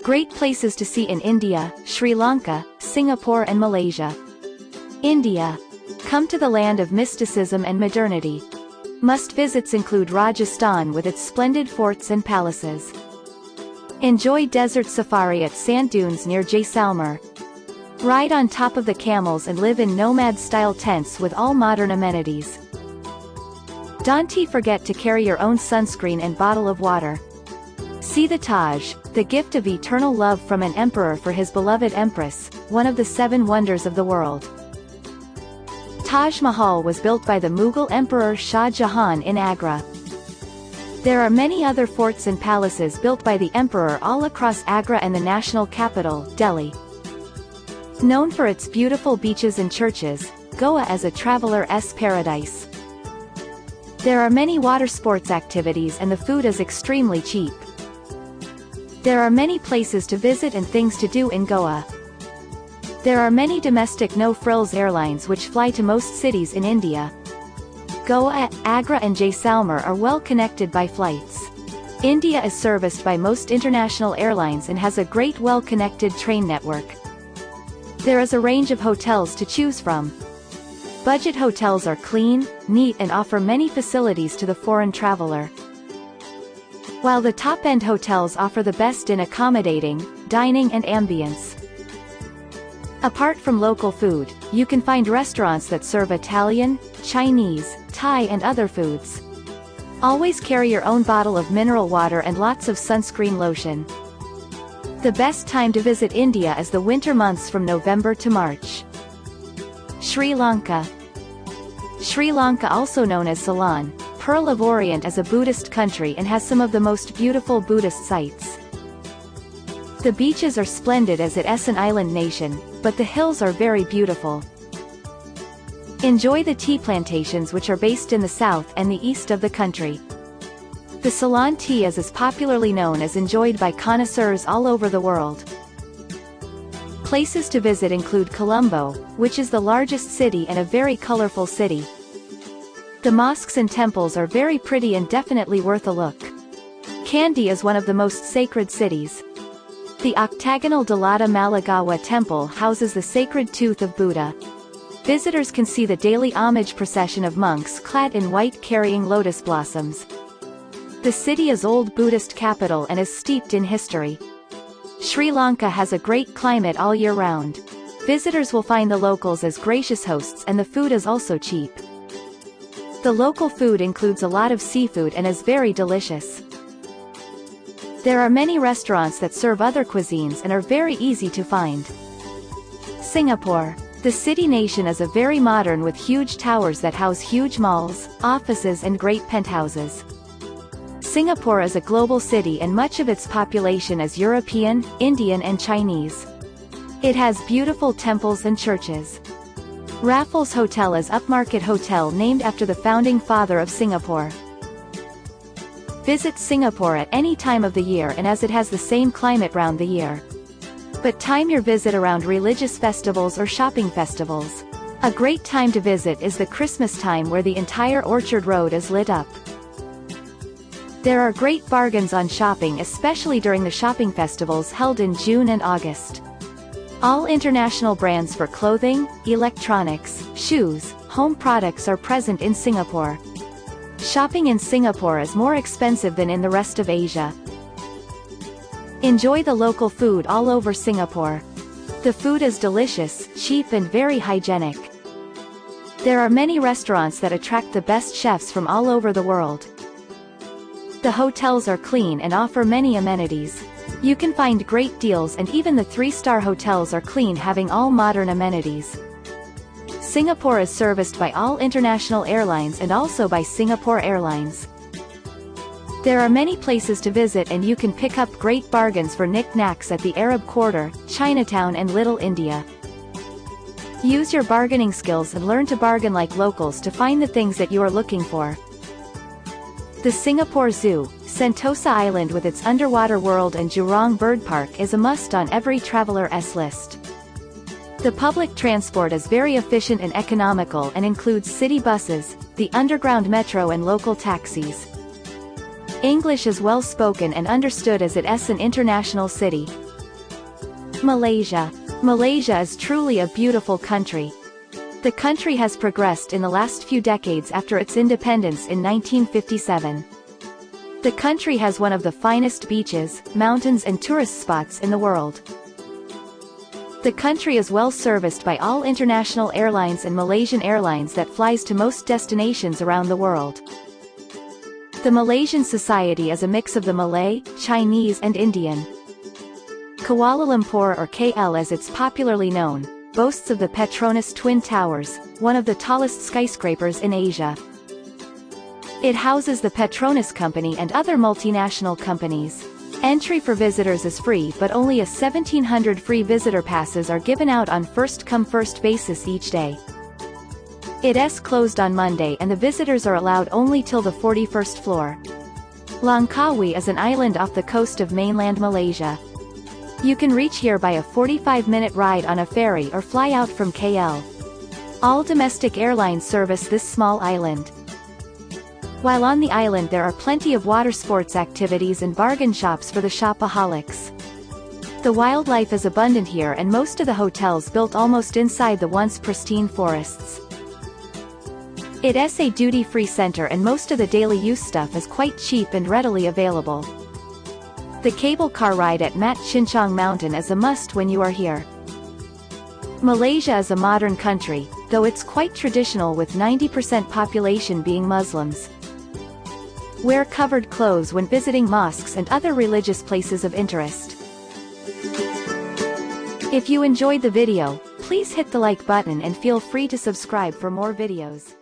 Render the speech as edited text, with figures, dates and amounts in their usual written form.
Great places to see in India, Sri Lanka, Singapore and Malaysia. India. Come to the land of mysticism and modernity. Must-visits include Rajasthan with its splendid forts and palaces. Enjoy desert safari at sand dunes near Jaisalmer. Ride on top of the camels and live in nomad-style tents with all modern amenities. Don't forget to carry your own sunscreen and bottle of water. See the Taj, the gift of eternal love from an emperor for his beloved Empress, one of the 7 wonders of the world. Taj Mahal was built by the Mughal Emperor Shah Jahan in Agra. There are many other forts and palaces built by the emperor all across Agra and the national capital, Delhi. Known for its beautiful beaches and churches, Goa is a traveler's paradise. There are many water sports activities and the food is extremely cheap. There are many places to visit and things to do in Goa. There are many domestic no-frills airlines which fly to most cities in India. Goa, Agra and Jaisalmer are well connected by flights. India is serviced by most international airlines and has a great well-connected train network. There is a range of hotels to choose from. Budget hotels are clean, neat and offer many facilities to the foreign traveler. While the top-end hotels offer the best in accommodating, dining and ambience. Apart from local food, you can find restaurants that serve Italian, Chinese, Thai and other foods. Always carry your own bottle of mineral water and lots of sunscreen lotion. The best time to visit India is the winter months from November to March. Sri Lanka. Sri Lanka, also known as Ceylon, Pearl of Orient, is a Buddhist country and has some of the most beautiful Buddhist sites. The beaches are splendid as it is an island nation, but the hills are very beautiful. Enjoy the tea plantations which are based in the south and the east of the country. The Ceylon tea is as popularly known as enjoyed by connoisseurs all over the world. Places to visit include Colombo, which is the largest city and a very colorful city. The mosques and temples are very pretty and definitely worth a look. Kandy is one of the most sacred cities. The octagonal Dalada Malagawa temple houses the sacred tooth of Buddha. Visitors can see the daily homage procession of monks clad in white carrying lotus blossoms. The city is old Buddhist capital and is steeped in history. Sri Lanka has a great climate all year round. Visitors will find the locals as gracious hosts and the food is also cheap. The local food includes a lot of seafood and is very delicious. There are many restaurants that serve other cuisines and are very easy to find. Singapore. The city-nation is a very modern with huge towers that house huge malls, offices and great penthouses. Singapore is a global city and much of its population is European, Indian and Chinese. It has beautiful temples and churches. Raffles Hotel is upmarket hotel named after the founding father of Singapore. Visit Singapore at any time of the year and as it has the same climate round the year. But time your visit around religious festivals or shopping festivals. A great time to visit is the Christmas time where the entire Orchard Road is lit up. There are great bargains on shopping especially during the shopping festivals held in June and August. All international brands for clothing, electronics, shoes, home products are present in Singapore. Shopping in Singapore is more expensive than in the rest of Asia. Enjoy the local food all over Singapore. The food is delicious, cheap and very hygienic. There are many restaurants that attract the best chefs from all over the world. The hotels are clean and offer many amenities. You can find great deals and even the 3-star hotels are clean having all modern amenities. Singapore is serviced by all international airlines and also by Singapore Airlines. There are many places to visit and you can pick up great bargains for knick-knacks at the Arab Quarter, Chinatown and Little India. Use your bargaining skills and learn to bargain like locals to find the things that you are looking for. The Singapore Zoo, Sentosa Island with its underwater world and Jurong Bird Park is a must on every traveler's list. The public transport is very efficient and economical and includes city buses, the underground metro and local taxis. English is well spoken and understood as it is an international city. Malaysia. Malaysia is truly a beautiful country. The country has progressed in the last few decades after its independence in 1957. The country has one of the finest beaches, mountains and tourist spots in the world. The country is well serviced by all international airlines and Malaysian Airlines that flies to most destinations around the world. The Malaysian society is a mix of the Malay, Chinese and Indian. Kuala Lumpur, or KL as it's popularly known, boasts of the Petronas Twin Towers, one of the tallest skyscrapers in Asia. It houses the Petronas Company and other multinational companies. Entry for visitors is free, but only 1,700 free visitor passes are given out on first-come first-basis each day. It's closed on Monday and the visitors are allowed only till the 41st floor. Langkawi is an island off the coast of mainland Malaysia. You can reach here by a 45-minute ride on a ferry or fly out from KL. All domestic airlines service this small island. While on the island there are plenty of water sports activities and bargain shops for the shopaholics. The wildlife is abundant here and most of the hotels built almost inside the once pristine forests. It's a duty-free center and most of the daily use stuff is quite cheap and readily available. The cable car ride at Mat Chinchong Mountain is a must when you are here. Malaysia is a modern country, though it's quite traditional with 90% population being Muslims. Wear covered clothes when visiting mosques and other religious places of interest. If you enjoyed the video, please hit the like button and feel free to subscribe for more videos.